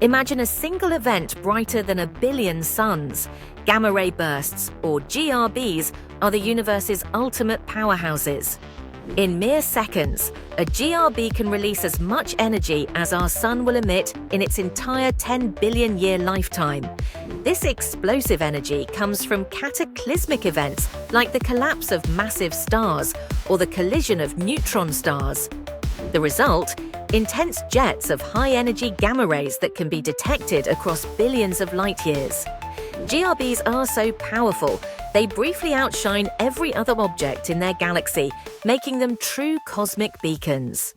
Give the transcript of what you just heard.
Imagine a single event brighter than a billion suns. Gamma ray bursts, or GRBs, are the universe's ultimate powerhouses. In mere seconds, a GRB can release as much energy as our sun will emit in its entire 10 billion year lifetime. This explosive energy comes from cataclysmic events like the collapse of massive stars or the collision of neutron stars. The result? Intense jets of high-energy gamma rays that can be detected across billions of light years. GRBs are so powerful, they briefly outshine every other object in their galaxy, making them true cosmic beacons.